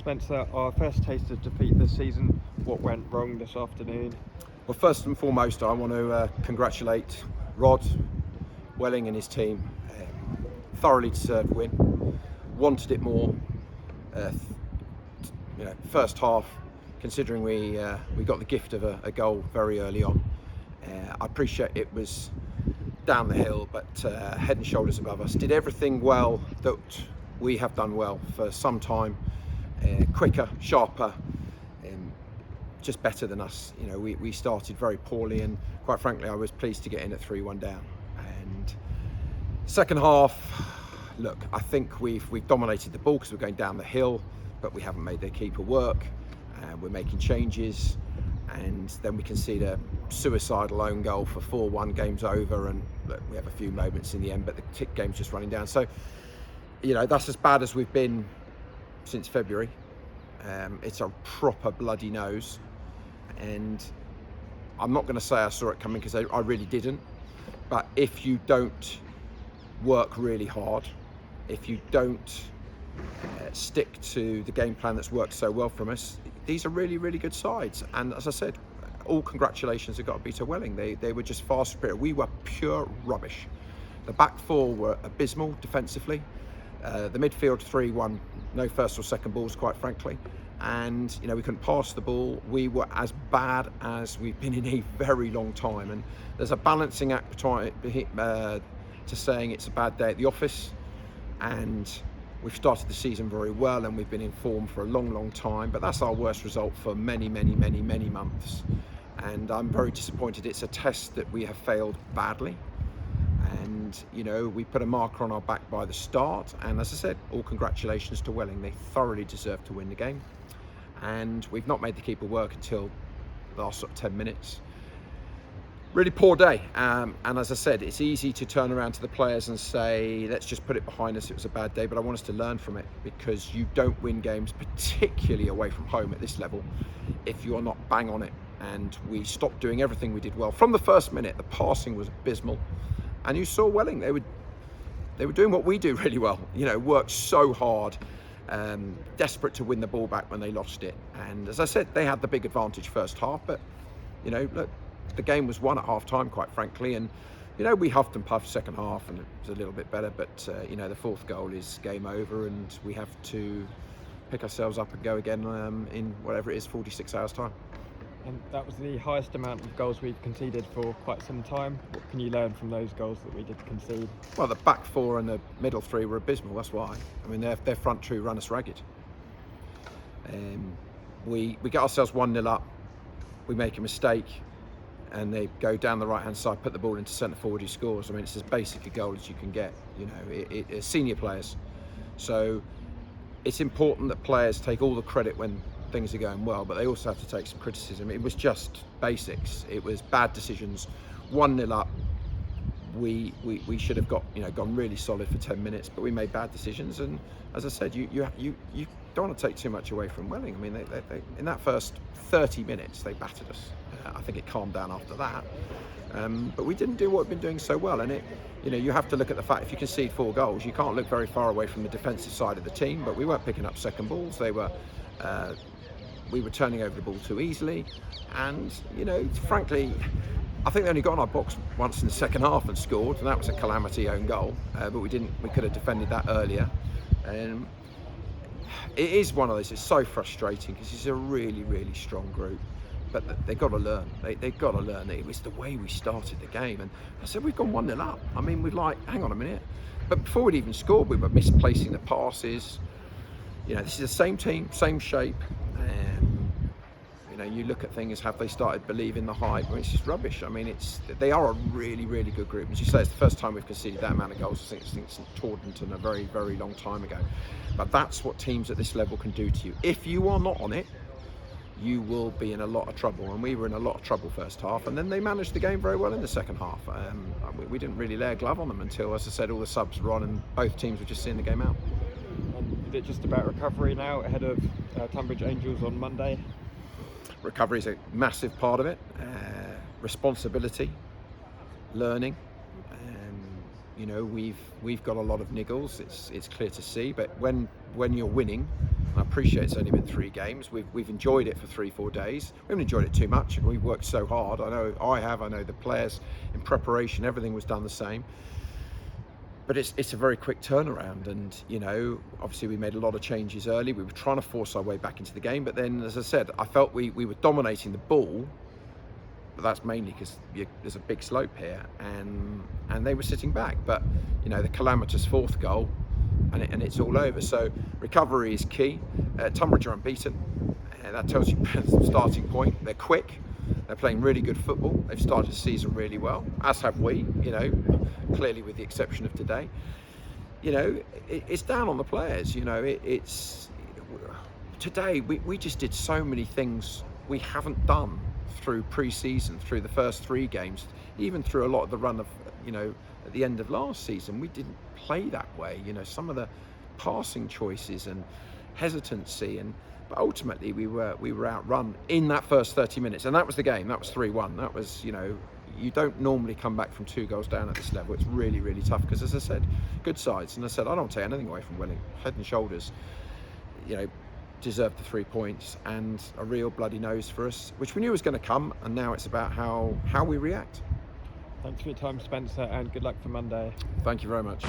Spencer, our first taste of defeat this season. What went wrong this afternoon? Well, first and foremost, I want to congratulate Rod, Welling and his team. Thoroughly deserved win. Wanted it more. First half, considering we got the gift of a goal very early on. I appreciate it was down the hill, but head and shoulders above us. Did everything well that we have done well for some time. Quicker, sharper, just better than us. You know, we started very poorly, and quite frankly, I was pleased to get in at 3-1 down. And second half, look, I think we've dominated the ball because we're going down the hill, but we haven't made their keeper work. We're making changes, and then we concede a suicidal own goal for 4-1. Game's over, and look, we have a few moments in the end, but the game's just running down. So, you know, that's as bad as we've been since February. It's a proper bloody nose, and I'm not going to say I saw it coming because I really didn't. But if you don't work really hard, if you don't stick to the game plan that's worked so well from us, these are really, really good sides. And as I said, all congratulations have got to be to Welling. They were just far superior. We were pure rubbish. The back four were abysmal defensively. The midfield 3-1, no first or second balls, quite frankly. And, you know, we couldn't pass the ball. We were as bad as we've been in a very long time. And there's a balancing act to saying it's a bad day at the office. And we've started the season very well, and we've been in form for a long, long time. But that's our worst result for many, many, many, many months. And I'm very disappointed. It's a test that we have failed badly. And, you know, we put a marker on our back by the start. And as I said, all congratulations to Welling. They thoroughly deserve to win the game. And we've not made the keeper work until the last sort of 10 minutes. Really poor day. And as I said, it's easy to turn around to the players and say, let's just put it behind us. It was a bad day. But I want us to learn from it, because you don't win games, particularly away from home at this level, if you're not bang on it. And we stopped doing everything we did well. From the first minute, the passing was abysmal. And you saw Welling, they were doing what we do really well. You know, worked so hard, desperate to win the ball back when they lost it. And as I said, they had the big advantage first half, but, you know, look, the game was won at half time, quite frankly. And, you know, we huffed and puffed second half, and it was a little bit better. But, you know, the fourth goal is game over, and we have to pick ourselves up and go again in whatever it is, 46 hours time. And that was the highest amount of goals we've conceded for quite some time. What can you learn from those goals that we did concede? Well, the back four and the middle three were abysmal, that's why. I mean, their front two run us ragged. We get ourselves 1-0 up, we make a mistake, and they go down the right-hand side, put the ball into centre forward, who scores. I mean, it's as basic a goal as you can get, you know, it's senior players. So it's important that players take all the credit when things are going well, but they also have to take some criticism. It was just basics. It was bad decisions. 1-0 up. We should have gone really solid for 10 minutes, but we made bad decisions. And as I said, you don't want to take too much away from Welling. I mean, they in that first 30 minutes they battered us. I think it calmed down after that. But we didn't do what we've been doing so well. And you have to look at the fact, if you concede 4 goals, you can't look very far away from the defensive side of the team. But we weren't picking up second balls. We were turning over the ball too easily, and, you know, frankly, I think they only got on our box once in the second half and scored, and that was a calamity own goal. But we could have defended that earlier. And it is one of those. It's so frustrating because it's a really, really strong group. But they've got to learn. They've got to learn that it was the way we started the game. And I said, we've gone 1-0 up. I mean, we're like, hang on a minute. But before we'd even scored, we were misplacing the passes. You know, this is the same team, same shape. You know, you look at things, have they started believing the hype? I mean, it's just rubbish. I mean, they are a really, really good group. As you say, it's the first time we've conceded that amount of goals. I think it's Taunton a very, very long time ago. But that's what teams at this level can do to you. If you are not on it, you will be in a lot of trouble. And we were in a lot of trouble first half. And then they managed the game very well in the second half. We didn't really lay a glove on them until, as I said, all the subs were on and both teams were just seeing the game out. And is it just about recovery now ahead of Tunbridge Angels on Monday? Recovery is a massive part of it. Responsibility, learning. You know, we've got a lot of niggles. It's clear to see. But when you're winning, and I appreciate it's only been 3 games. We've enjoyed it for 3-4 days. We haven't enjoyed it too much. We've worked so hard. I know I have. I know the players in preparation. Everything was done the same. But it's a very quick turnaround, and you know, obviously we made a lot of changes early. We were trying to force our way back into the game, but then, as I said, I felt we were dominating the ball. But that's mainly because there's a big slope here, and they were sitting back. But you know, the calamitous 4th goal, and it's all over. So recovery is key. Tunbridge are unbeaten, and that tells you the starting point. They're quick. They're playing really good football. They've started the season really well, as have we. You know, clearly with the exception of today. You know, it's down on the players. You know, it's today we just did so many things we haven't done through pre-season, through the first 3 games, even through a lot of the run of, you know, at the end of last season. We didn't play that way. You know, some of the passing choices and hesitancy, but ultimately we were outrun in that first 30 minutes, and that was the game. That was 3-1. That was, you know, you don't normally come back from 2 goals down at this level. It's really, really tough because, as I said, good sides. And I said, I don't take anything away from Welling. Head and shoulders, you know, deserved the 3 points and a real bloody nose for us, which we knew was going to come. And now it's about how we react. Thanks for your time, Spencer, and good luck for Monday. Thank you very much.